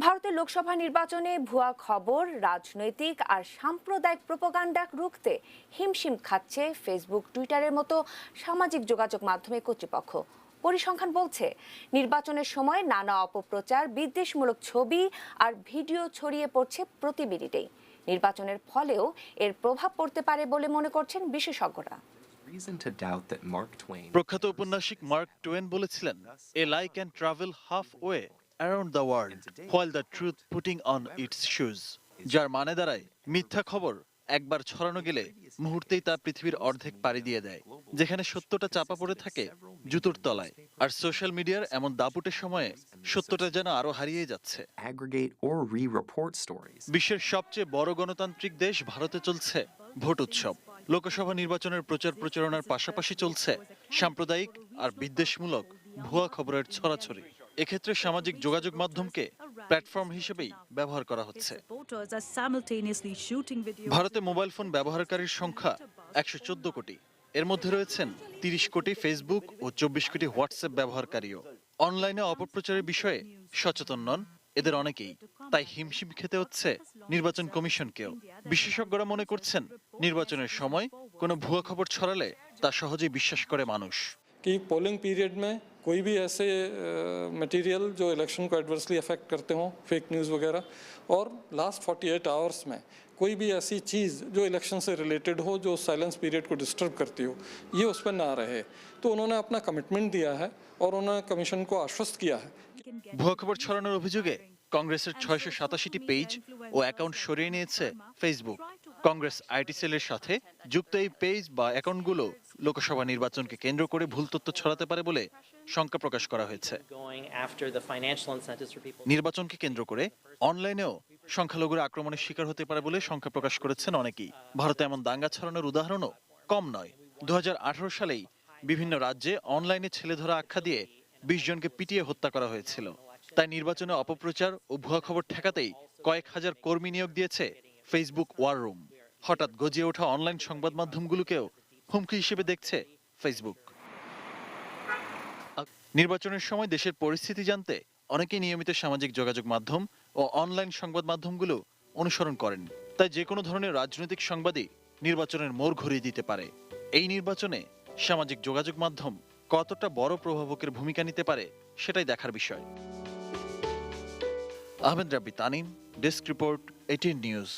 ভারতের লোকসভা নির্বাচনে ভুয়া খবর, রাজনৈতিক আর সাম্প্রদায়িক প্রোপাগান্ডা রুখতে হিমশিম খাচ্ছে ফেসবুক, টুইটারের মতো সামাজিক যোগাযোগ মাধ্যমের কর্তৃপক্ষ। পরিসংখ্যান বলছে, নির্বাচনের সময় নানা অপপ্রচার, বিদ্বেষমূলক ছবি আর ভিডিও ছড়িয়ে পড়ছে প্রতি মিনিটেই। নির্বাচনের ফলেও এর প্রভাব পড়তে পারে বলে মনে করছেন বিশেষজ্ঞরা। প্রখ্যাত ঔপন্যাসিক মার্ক টোয়েন বলেছিলেন, a lie can travel half way around the world while the truth putting on its shoes. যার মানে দাঁড়ায়, মিথ্যা খবর একবার ছড়ানো গেলে মুহূর্তেই তা পৃথিবীর অর্ধেক পাড়ি দিয়ে দেয়। যেখানে সত্যটা চাপা পড়ে থাকে জুতোর তলায়, আর সোশ্যাল মিডিয়ার এমন দাপুটের সময়ে সত্যটা যেন আরো হারিয়ে যাচ্ছে। বিশ্বের সবচেয়ে বড় গণতান্ত্রিক দেশ ভারতে চলছে ভোট উৎসব। লোকসভা নির্বাচনের প্রচার প্রচারণার পাশাপাশি চলছে সাম্প্রদায়িক আর বিদ্বেষমূলক ভুয়া খবরের ছড়াছড়ি। এক্ষেত্রে সামাজিক যোগাযোগ মাধ্যমকে প্ল্যাটফর্ম হিসেবেই ব্যবহার করা হচ্ছে। ভারতে মোবাইল ফোন ব্যবহারকারীর সংখ্যা 114 কোটি। এর মধ্যে রয়েছেন 30 কোটি ফেসবুক ও 24 কোটি হোয়াটসঅ্যাপ ব্যবহারকারীও। অনলাইনে অপপ্রচারের বিষয়ে সচেতন নন এদের অনেকেই, তাই হিমশিম খেতে হচ্ছে নির্বাচন কমিশনকেও। বিশেষজ্ঞরা মনে করছেন, নির্বাচনের সময় কোনো ভুয়া খবর ছড়ালে তা সহজেই বিশ্বাস করে মানুষ। कि पोलिंग पीरियड में कोई भी ऐसे मटेरियल जो इलेक्शन को एडवर्सली अफेक्ट करते हों, फेक न्यूज़ वगैरह, और लास्ट 48 आवर्स में कोई भी ऐसी चीज़ जो इलेक्शन से रिलेटेड हो, जो साइलेंस पीरियड को डिस्टर्ब करती हो, ये उस पर ना रहे। तो उन्होंने अपना कमिटमेंट दिया है और उन्होंने कमीशन को आश्वस्त किया है। ভুয়া খবর ছড়ানোর অভিযোগে কংগ্রেসের 687টি পেজ ও অ্যাকাউন্ট সরিয়ে নিয়েছে ফেসবুক। কংগ্রেস আইটি সেলের সাথে যুক্ত এই পেজ বা অ্যাকাউন্টগুলো লোকসভা নির্বাচনকে কেন্দ্র করে ভুল তথ্য ছড়াতে পারে বলে শঙ্কা প্রকাশ করা হয়েছে। নির্বাচনকে কেন্দ্র করে অনলাইনেও সংখ্যালঘুরা আক্রমণের শিকার হতে পারে বলে শঙ্কা প্রকাশ করেছেন অনেকেই। ভারতে এমন দাঙ্গা ছড়ানোর উদাহরণও কম নয়। 2018 সালেই বিভিন্ন রাজ্যে অনলাইনে ছেলে ধরা আখ্যা দিয়ে 20 জনকে পিটিয়ে হত্যা করা হয়েছিল। তাই নির্বাচনে অপপ্রচার ও ভুয়া খবর ঠেকাতেই কয়েক হাজার কর্মী নিয়োগ দিয়েছে ফেসবুক ওয়ার রুম। হঠাৎ গজিয়ে ওঠা অনলাইন সংবাদ মাধ্যমগুলোকেও হুমকি হিসেবে দেখছে ফেসবুক। নির্বাচনের সময় দেশের পরিস্থিতি জানতে অনেকেই নিয়মিত সামাজিক যোগাযোগ মাধ্যম ও অনলাইন সংবাদ মাধ্যমগুলো অনুসরণ করেন। তাই যে কোনো ধরনের রাজনৈতিক সংবাদই নির্বাচনের মোড় ঘুরিয়ে দিতে পারে। এই নির্বাচনে সামাজিক যোগাযোগ মাধ্যম কতটা বড় প্রভাবকের ভূমিকা নিতে পারে সেটাই দেখার বিষয়। আহমেদ রাব্বি তানিম, ডেস্ক রিপোর্ট, 18 নিউজ।